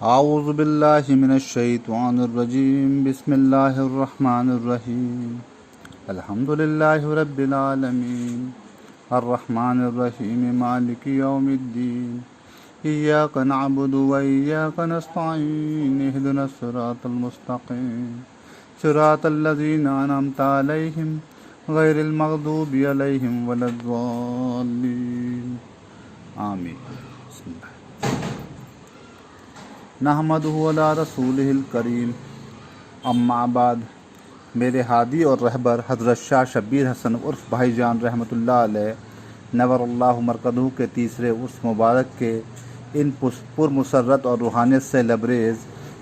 आऊज़ु बिल्लाहि मिनश्शैतानिर्रजीम बिस्मिल्लाहिर्रहमानिर्रहीम अल्हम्दुलिल्लाहि रब्बिल आलमीन अर्रहमानिर्रहीम मालिकि यौमिद्दीन इय्याका नअबुदु व इय्याका नस्तईन इहदिनस सिरातल मुस्तक़ीम सिरातल लज़ीना अनअमता अलैहिम गैरिल मग़दूबि अलैहिम वलद्दाल्लीन आमीन। नहमदुहु अला रसूलिहिल करीम अम्मा बाद। मेरे हादी और रहबर हज़रत शाह शब्बीर हसन उर्फ़ भाईजान रहमतुल्लाह अलैह नवरल्लाहु मरकदहू के तीसरे उर्स मुबारक के इन पुरमुसर्रत और रूहानियत से लबरेज़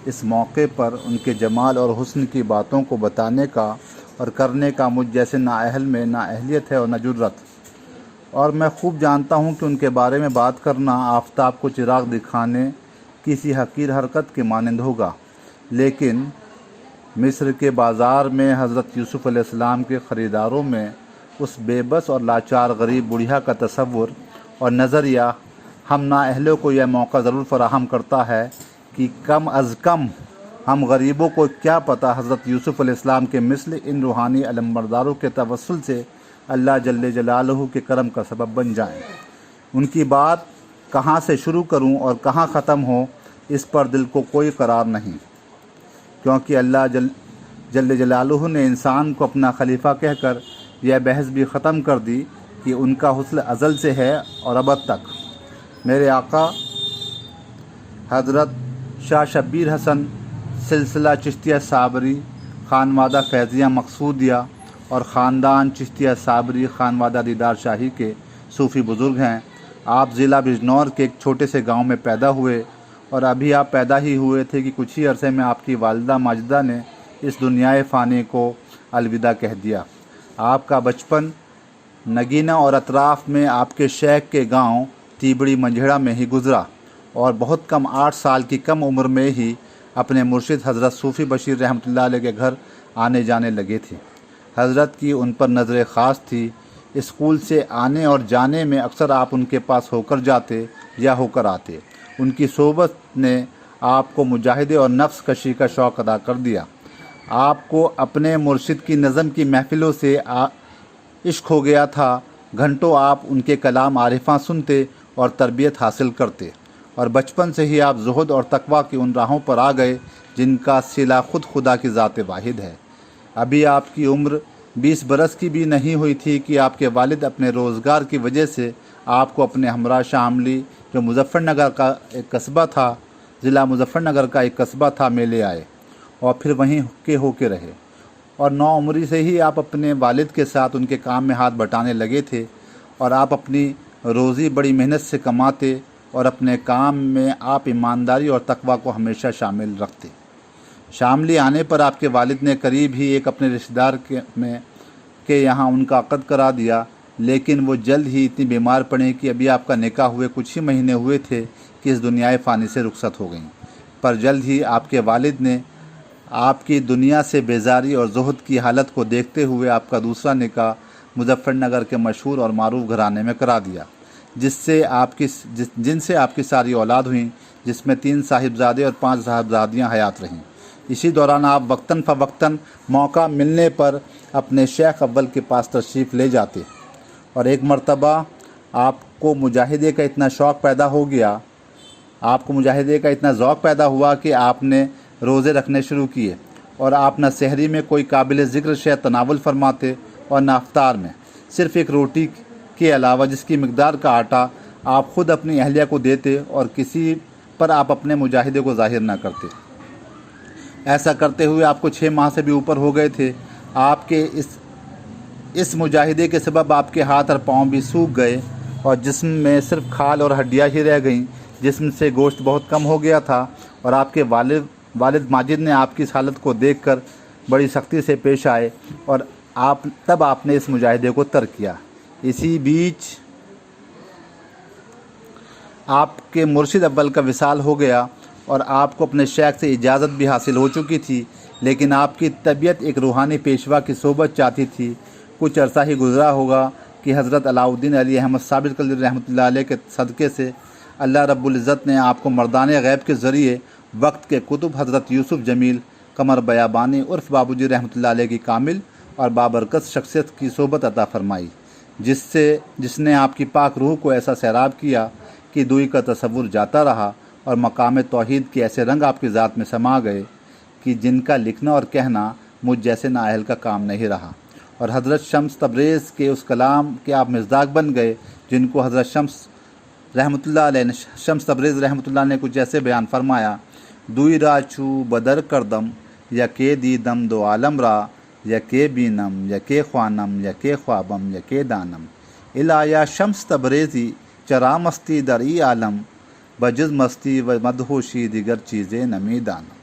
इस मौके पर उनके जमाल और हुस्न की बातों को बताने का और करने का मुझ जैसे नाअहल में ना अहलियत है और न जुर्रत। और मैं खूब जानता हूँ कि उनके बारे में बात करना आफ़ताब को चिराग दिखाने किसी हकीर हरकत के मानंद होगा, लेकिन मिस्र के बाज़ार में हज़रत यूसुफ़ अलैहिस्सलाम के ख़रीदारों में उस बेबस और लाचार गरीब बुढ़िया का तसव्वुर और नज़रिया हम नाअहलों को यह मौका ज़रूर फ़राहम करता है कि कम अज़ कम हम गरीबों को क्या पता हज़रत यूसुफ़ अलैहिस्सलाम के मिस्ल इन रूहानी अलमबरदारों के तवस्सुल से अल्लाह जल्ले जलालहू के करम का सबब बन जाएं। उनकी बात कहाँ से शुरू करूं और कहाँ ख़त्म हो, इस पर दिल को कोई करार नहीं, क्योंकि अल्लाह जल्ले जलालुहु ने इंसान को अपना खलीफा कहकर यह बहस भी ख़त्म कर दी कि उनका हुस्न अज़ल से है और अबद तक। मेरे आका हज़रत शाह शब्बीर हसन सिलसिला चिश्तिया साबरी खानवादा फैज़िया मकसूदिया और ख़ानदान चिश्तिया साबरी खानवादा दीदार शाही के सूफ़ी बुज़ुर्ग हैं। आप ज़िला बिजनौर के एक छोटे से गांव में पैदा हुए और अभी आप पैदा ही हुए थे कि कुछ ही अरसे में आपकी वालिदा माजिदा ने इस दुनियाए फ़ानी को अलविदा कह दिया। आपका बचपन नगीना और अतराफ़ में आपके शेख के गांव तीबड़ी मंझेड़ा में ही गुज़रा और बहुत कम 8 साल की कम उम्र में ही अपने मुर्शिद हज़रत सूफ़ी बशीर रहमतुल्लाह अलैह के घर आने जाने लगे थे। हज़रत की उन पर नज़र ख़ास थी। स्कूल से आने और जाने में अक्सर आप उनके पास होकर जाते या होकर आते। उनकी सोबत ने आपको मुजाहिदे और नफ्स कशी का शौक़ अदा कर दिया। आपको अपने मुर्शिद की नज़म की महफ़िलों से इश्क हो गया था। घंटों आप उनके कलाम आरिफां सुनते और तरबियत हासिल करते, और बचपन से ही आप ज़ुहद और तकवा की उन राहों पर आ गए जिनका सिला खुद खुदा की ज़ात वाहिद है। अभी आपकी उम्र 20 बरस की भी नहीं हुई थी कि आपके वालिद अपने रोज़गार की वजह से आपको अपने हमरा शामली, जो मुज़फ़्फ़रनगर का एक कस्बा था, ज़िला मुज़फ़्फ़रनगर का एक कस्बा था, में ले आए और फिर वहीं के होके रहे। और 9 उम्री से ही आप अपने वालिद के साथ उनके काम में हाथ बटाने लगे थे और आप अपनी रोज़ी बड़ी मेहनत से कमाते और अपने काम में आप ईमानदारी और तकवा को हमेशा शामिल रखते। शामली आने पर आपके वालिद ने करीब ही एक अपने रिश्तेदार के यहाँ उनका अक़द करा दिया, लेकिन वो जल्द ही इतनी बीमार पड़े कि अभी आपका निकाह हुए कुछ ही महीने हुए थे कि इस दुनियाए फ़ानी से रुखसत हो गईं। पर जल्द ही आपके वालिद ने आपकी दुनिया से बेजारी और ज़ुहद की हालत को देखते हुए आपका दूसरा निकाह मुज़फ़्फ़रनगर के मशहूर और मारूफ घराने में करा दिया, जिनसे आपकी सारी औलाद हुई, जिसमें 3 साहिबजादे और 5 साहिबजादियाँ हयात रहीं। इसी दौरान आप वक्तन फ़वक्तन मौका मिलने पर अपने शेख अव्वल के पास तशरीफ़ ले जाते, और एक मर्तबा आपको मुजाहिदे का इतना शौक़ पैदा हो गया, आपको मुजाहिदे का इतना ज़ौक़ पैदा हुआ कि आपने रोज़े रखने शुरू किए, और आप न सहरी में कोई काबिल ज़िक्र शय तनावुल फरमाते और न अफ्तार में सिर्फ़ एक रोटी के अलावा जिसकी मिक़दार का आटा आप ख़ुद अपनी अहलिया को देते और किसी पर आप अपने मुजाहिदे को ज़ाहिर न करते। ऐसा करते हुए आपको 6 माह से भी ऊपर हो गए थे। आपके इस मुजाहिदे के सबब आपके हाथ और पाँव भी सूख गए और जिस्म में सिर्फ खाल और हड्डियाँ ही रह गईं। जिस्म से गोश्त बहुत कम हो गया था और आपके वालिद माजिद ने आपकी इस हालत को देखकर बड़ी सख्ती से पेश आए और तब आपने इस मुजाहिदे को तर्क किया। इसी बीच आपके मुर्शिद अव्वल का विसाल हो गया और आपको अपने शेख से इजाज़त भी हासिल हो चुकी थी, लेकिन आपकी तबीयत एक रूहानी पेशवा की सोबत चाहती थी। कुछ अरसा ही गुज़रा होगा कि हज़रत अलाउद्दीन अली अहमद साबिर रहमतुल्लाह अलैह के सदक़े से अल्लाह रब्बुल इज़्ज़त ने आपको मर्दान गैब के ज़रिए वक्त के कुतुब हज़रत यूसुफ जमील कमर बयाबानी उर्फ़ बाबूजी रहमतुल्लाह अलैह की कामिल और बाबरकत शख्सियत की सोबत अता फ़रमाई, जिसने आपकी पाक रूह को ऐसा सैराब किया कि दूई का तसव्वुर जाता रहा और मकाम तौहीद के ऐसे रंग आपकी ज़ात में समा गए कि जिनका लिखना और कहना मुझ जैसे नाअहल का काम नहीं रहा। और हज़रत शम्स तबरेज़ के उस कलाम के आप मिज़दाक बन गए जिनको हज़रत शम्स तबरेज़ रहमतुल्लाह ने कुछ ऐसे बयान फरमाया, दुई राचू बदर करदम यके दी दम दो आलम रा यके बीनम यके ख्वानम यके ख्वाबम यके दानम इलाया शम्स तबरेज़ी चरा मस्ती दर ई आलम बजज़ मस्ती व मदहोशी दिगर चीज़ें नमी दानम।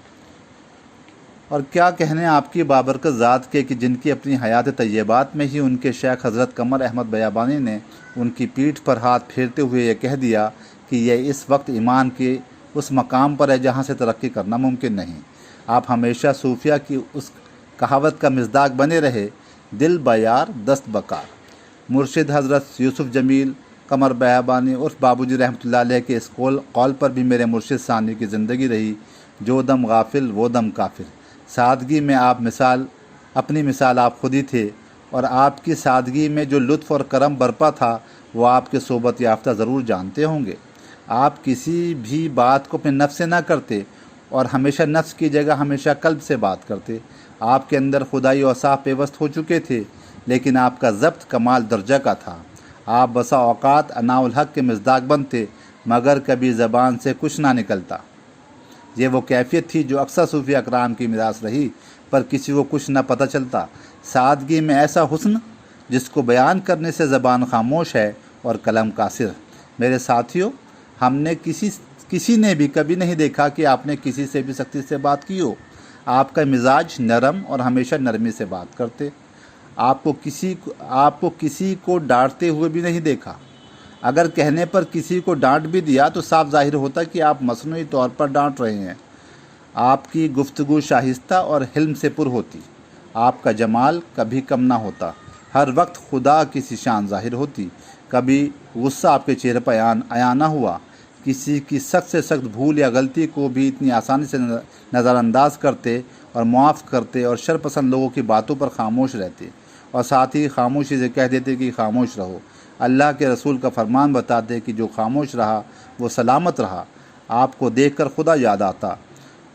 और क्या कहने आपकी बाबरकत ज़ात के कि जिनकी अपनी हयात तय्यबात में ही उनके शेख हज़रत कमर अहमद बयाबानी ने उनकी पीठ पर हाथ फेरते हुए यह कह दिया कि यह इस वक्त ईमान के उस मकाम पर है जहाँ से तरक्की करना मुमकिन नहीं। आप हमेशा सूफिया की उस कहावत का मिज़दाक बने रहे, दिल बयार दस्त बकार। मुर्शिद हज़रत यूसुफ जमील कमर बयाबानी उर्फ़ बाबूजी रहमतुल्लाह अलैह के इस कौल पर भी मेरे मुर्शिद सानी की ज़िंदगी रही, जो दम गाफिल वो दम काफिर। सादगी में अपनी मिसाल आप खुद ही थे, और आपकी सादगी में जो लुत्फ़ और करम बरपा था वो आपके सोबत याफ्ता ज़रूर जानते होंगे। आप किसी भी बात को अपने नफ्स से ना करते और हमेशा नफ्स की जगह हमेशा कल्ब से बात करते। आपके अंदर खुदाई औसाफ पेवस्त हो चुके थे, लेकिन आपका ज़ब्त कमाल दर्जा का था। आप बसा औकात अनाउल हक़ के मिज़दाक बनते, मगर कभी ज़बान से कुछ ना निकलता। ये वो कैफियत थी जो अक्सर सूफ़ी अकराम की मिरास रही, पर किसी को कुछ न पता चलता। सादगी में ऐसा हुस्न जिसको बयान करने से ज़बान खामोश है और कलम कासिर। मेरे साथियों, हमने किसी ने भी कभी नहीं देखा कि आपने किसी से भी सख्ती से बात की हो। आपका मिजाज नरम और हमेशा नरमी से बात करते। आपको किसी को डांटते हुए भी नहीं देखा। अगर कहने पर किसी को डांट भी दिया तो साफ जाहिर होता कि आप मसनूई तौर पर डांट रहे हैं। आपकी गुफ्तगू शाइस्ता और हिल्म से पुर होती। आपका जमाल कभी कम ना होता। हर वक्त खुदा की सी शान जाहिर होती। कभी गुस्सा आपके चेहरे पर आया ना हुआ। किसी की सख्त से सख्त भूल या गलती को भी इतनी आसानी से नज़रअंदाज करते और मुआफ़ करते, और शरपसंद लोगों की बातों पर खामोश रहते, और साथ ही खामोशी से कह देते कि खामोश रहो। अल्लाह के रसूल का फरमान बताते कि जो खामोश रहा वो सलामत रहा। आपको देखकर खुदा याद आता,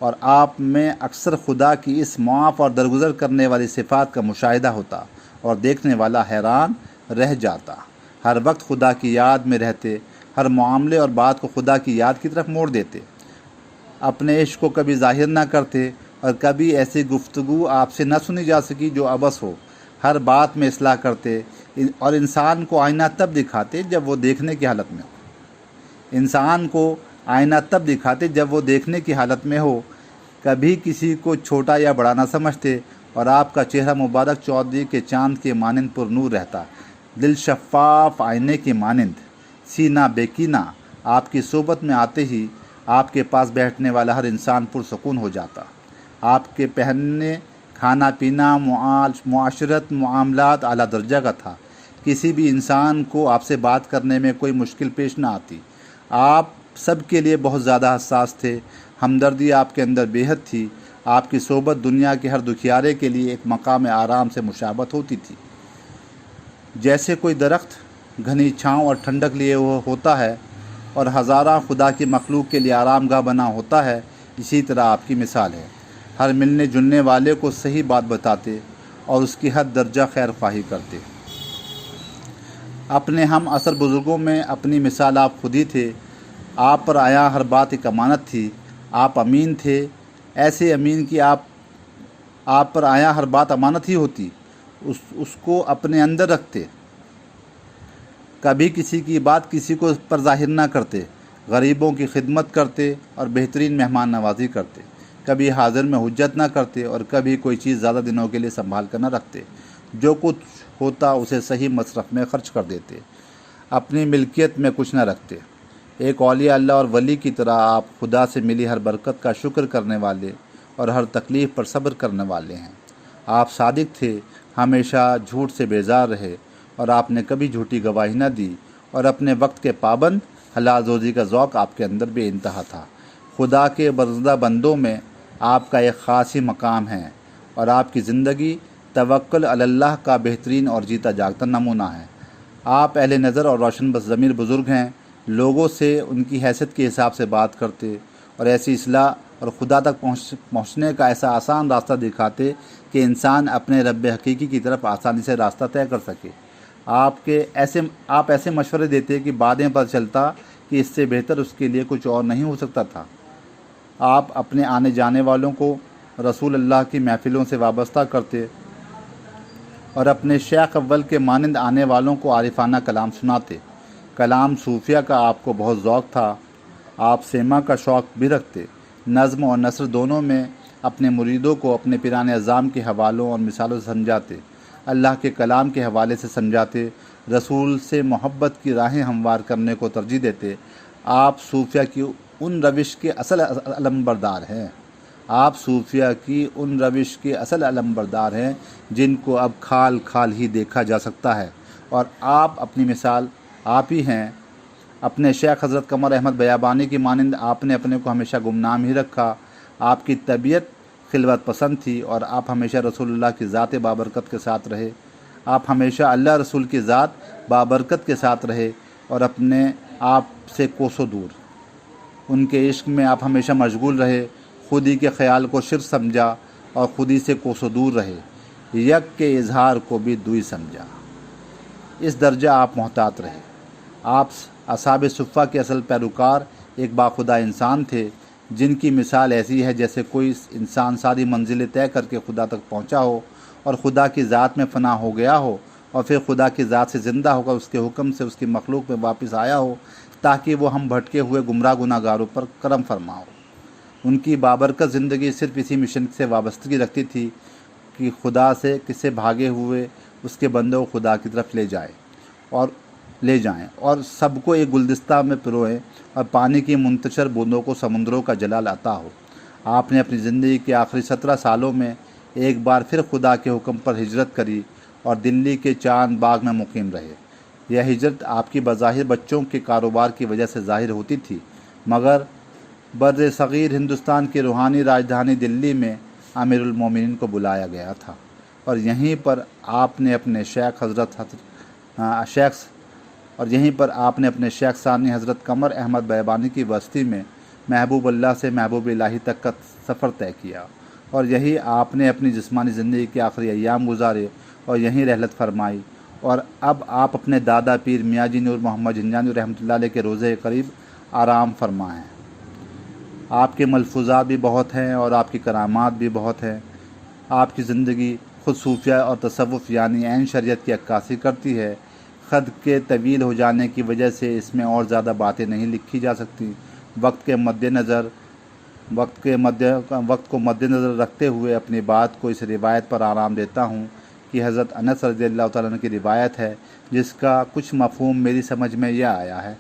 और आप में अक्सर खुदा की इस मुआफ़ और दरगुजर करने वाली सिफ़ात का मुशाहिदा होता, और देखने वाला हैरान रह जाता। हर वक्त खुदा की याद में रहते, हर मामले और बात को खुदा की याद की तरफ मोड़ देते। अपने इश्क को कभी जाहिर ना करते, और कभी ऐसी गुफ्तगू आपसे न सुनी जा सकी जो अबस हो। हर बात में इस्लाह करते, और इंसान को आईना तब दिखाते जब वो देखने की हालत में हो। इंसान को आईना तब दिखाते जब वो देखने की हालत में हो। कभी किसी को छोटा या बड़ा ना समझते, और आपका चेहरा मुबारक चौधरी के चांद के मानिंद पुरनूर रहता, दिल शफ़ाफ़ आईने के मानिंद, सीना बेकीना। आपकी सोबत में आते ही आपके पास बैठने वाला हर इंसान पुरसकून हो जाता। आपके पहनने, खाना पीना, मुआशरत, मामलात आला दर्जा का था। किसी भी इंसान को आपसे बात करने में कोई मुश्किल पेश ना आती। आप सब के लिए बहुत ज़्यादा हसास थे। हमदर्दी आपके अंदर बेहद थी। आपकी सोबत दुनिया के हर दुखियारे के लिए एक मकाम आराम से मुशाबत होती थी। जैसे कोई दरख्त घनी छाँव और ठंडक लिए हुआ होता है और हज़ारा खुदा की मखलूक के लिए आरामगाह बना होता है, इसी तरह आपकी मिसाल है। हर मिलने जुलने वाले को सही बात बताते और उसकी हद दर्जा खैर ख्वाही करते। अपने हम असर बुज़ुर्गों में अपनी मिसाल आप खुद ही थे। आप पर आया हर बात एक अमानत थी। आप अमीन थे, ऐसे अमीन कि आप पर आया हर बात अमानत ही होती। उसको अपने अंदर रखते, कभी किसी की बात किसी को पर जाहिर ना करते। गरीबों की खिदमत करते और बेहतरीन मेहमान नवाजी करते। कभी हाजिर में हुज्जत ना करते और कभी कोई चीज़ ज़्यादा दिनों के लिए संभाल कर ना रखते। जो कुछ होता उसे सही मसरफ़ में ख़र्च कर देते। अपनी मिल्कियत में कुछ ना रखते। एक औलिया अल्लाह और वली की तरह आप खुदा से मिली हर बरकत का शुक्र करने वाले और हर तकलीफ़ पर सब्र करने वाले हैं। आप सादिक थे, हमेशा झूठ से बेजार रहे, और आपने कभी झूठी गवाही न दी, और अपने वक्त के पाबंद हलाल रोज़ी का ज़ौक़ आपके अंदर बेइंतहा था। खुदा के बरज़दा बंदों में आपका एक ख़ास ही मकाम है और आपकी ज़िंदगी तवक्कुल अलल्लाह का बेहतरीन और जीता जागता नमूना है। आप अहले नज़र और रोशन ज़मीर बुज़ुर्ग हैं, लोगों से उनकी हैसियत के हिसाब से बात करते और ऐसी इस्लाह और खुदा तक पहुँचने का ऐसा आसान रास्ता दिखाते कि इंसान अपने रब हकीकी की तरफ आसानी से रास्ता तय कर सके। आप ऐसे मशवरे देते कि बाद में पता चलता कि इससे बेहतर उसके लिए कुछ और नहीं हो सकता था। आप अपने आने जाने वालों को रसूल अल्लाह की महफ़िलों से वाबस्ता करते और अपने शेख अव्वल के मानंद आने वालों को आरिफाना कलाम सुनाते। कलाम सूफिया का आपको बहुत ज़ौक़ था। आप सेमा का शौक़ भी रखते। नज़्म और नस्र दोनों में अपने मुरीदों को अपने पिराने अज़ाम के हवालों और मिसालों से समझाते, अल्लाह के कलाम के हवाले से समझाते, रसूल से मोहब्बत की राहें हमवार करने को तरजीह देते। आप सूफिया की उन रविश के असल अलमबरदार हैं। आप सूफिया की उन रविश के असल अलमबरदार हैं जिनको अब खाल खाल ही देखा जा सकता है और आप अपनी मिसाल आप ही हैं। अपने शेख हज़रत कमर अहमद बयाबानी की मानंद आपने अपने को हमेशा गुमनाम ही रखा। आपकी तबीयत खिलवत पसंद थी और आप हमेशा रसूलुल्लाह की ज़ात बाबरकत के साथ रहे। आप हमेशा अल्लाह रसूल की ज़ात बाबरकत के साथ रहे और अपने आप से कोसों दूर उनके इश्क में आप हमेशा मशगूल रहे। खुदी के ख़याल को शिर्क समझा और खुदी से कोसों दूर रहे। यक के इजहार को भी दुई समझा। इस दर्जा आप मोहतात रहे। आप असहाब सुफ़्फ़ा के असल पैरोकार एक बाखुदा इंसान थे जिनकी मिसाल ऐसी है जैसे कोई इंसान सारी मंजिलें तय करके खुदा तक पहुंचा हो और खुदा की ज़ात में फ़ना हो गया हो और फिर खुदा की ज़ात से ज़िंदा होकर उसके हुक्म से उसकी मखलूक में वापस आया हो ताकि वो हम भटके हुए गुमराह गुनाहगारों पर करम फरमाओ। उनकी बाबरकत ज़िंदगी सिर्फ़ इसी मिशन से वाबस्तगी रखती थी कि खुदा से किसे भागे हुए उसके बंदों को खुदा की तरफ ले जाएं और सबको एक गुलदस्ता में पिरोएं और पानी की मुंतशर बूंदों को समुंदरों का जलाल अता हो। आपने अपनी ज़िंदगी के आखिरी 17 सालों में एक बार फिर खुदा के हुक्म पर हिजरत करी और दिल्ली के चांद बाग में मुकीम रहे। यह हिजरत आपकी बज़ाहिर बच्चों के कारोबार की वजह से ज़ाहिर होती थी, मगर बर्र सग़ीर हिंदुस्तान की रूहानी राजधानी दिल्ली में अमीरुल मोमिनीन को बुलाया गया था और यहीं पर आपने अपने शेख सानी हज़रत कमर अहमद बयाबानी की बस्ती में महबूब अल्लाह से महबूब इलाही तक का सफ़र तय किया और यही आपने अपनी जिस्मानी ज़िंदगी के आखिरी अय्याम गुजारे और यहीं रहलत फरमाई। और अब आप अपने दादा पीर मियाँ जी नूर मोहम्मद जिंजानी रहमतुल्लाह अलैह के रोज़े करीब आराम फरमा हैं। आपके मलफूज़ात भी बहुत हैं और आपकी करामात भी बहुत हैं। आपकी ज़िंदगी खुद सूफिया और तसव्वुफ़ यानी ऐन शरीयत की अक्कासी करती है। ख़त के तवील हो जाने की वजह से इसमें और ज़्यादा बातें नहीं लिखी जा सकती। वक्त को मद्देनज़र रखते हुए अपनी बात को इस रिवायत पर आराम देता हूँ कि हज़रत अनस रज़ियल्लाहु तआला अन्हु की रिवायत है जिसका कुछ मफ़हूम मेरी समझ में यह आया है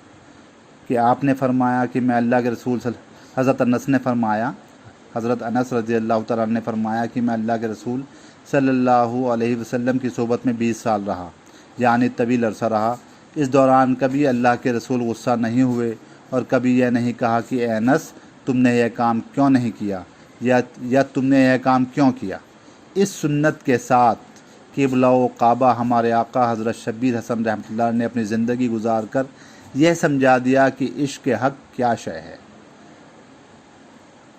कि आपने फरमाया कि मैं अल्लाह के रसूल हज़रत अनस रज़ियल्लाहु तआला अन्हु ने फरमाया कि मैं अल्लाह के रसूल सल्लल्लाहु अलैहि वसल्लम की सोबत में 20 साल रहा, यानी तवील अरसा रहा। इस दौरान कभी अल्लाह के रसूल गुस्सा नहीं हुए और कभी यह नहीं कहा कि ए अनस तुमने यह काम क्यों नहीं किया या तुमने यह काम क्यों किया। इस सुन्नत के साथ क़िबला व काबा हमारे आका हज़रत शब्बीर हसन रहमतुल्लाह ने अपनी ज़िंदगी गुजार कर यह समझा दिया कि इश्क़ हक़ क्या शय है।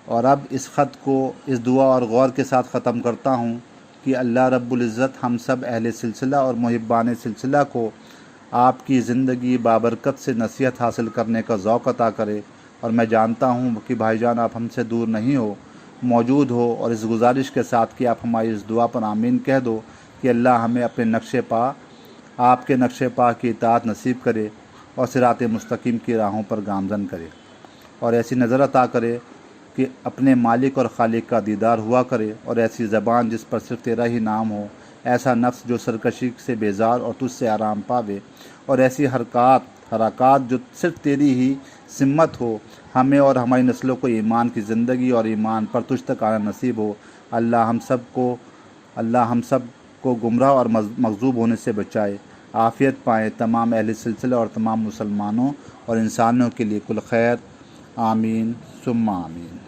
और अब इस ख़त को इस दुआ और गौर के साथ ख़त्म करता हूँ कि अल्लाह रब्बुल इज़्ज़त हम सब अहले सिलसिला और मुहिब्बान सिलसिला को आपकी ज़िंदगी बाबरकत से नसीहत हासिल करने का ज़ौक़ अता करे। और मैं जानता हूँ कि भाईजान आप हमसे दूर नहीं हो, मौजूद हो और इस गुजारिश के साथ कि आप हमारी इस दुआ पर आमीन कह दो कि अल्लाह हमें अपने आपके नक्शे पा की इताअत नसीब करे और सिरात मुस्तकीम की राहों पर गामज़न करे और ऐसी नज़र अता करे कि अपने मालिक और खालिक का दीदार हुआ करे और ऐसी ज़बान जिस पर सिर्फ तेरा ही नाम हो, ऐसा नफ्स जो सरकशी से बेजार और तुझसे आराम पावे और ऐसी हरकात जो सिर्फ तेरी ही सिम्मत हो। हमें और हमारी नस्लों को ईमान की ज़िंदगी और ईमान पर तुझ तक आना नसीब हो। अल्लाह हम सब को गुमराह और मग़ज़ूब होने से बचाए। आफ़ियत पाएँ तमाम अहले सिलसिला और तमाम मुसलमानों और इंसानों के लिए। कुल खैर, आमीन सुम्मा आमीन।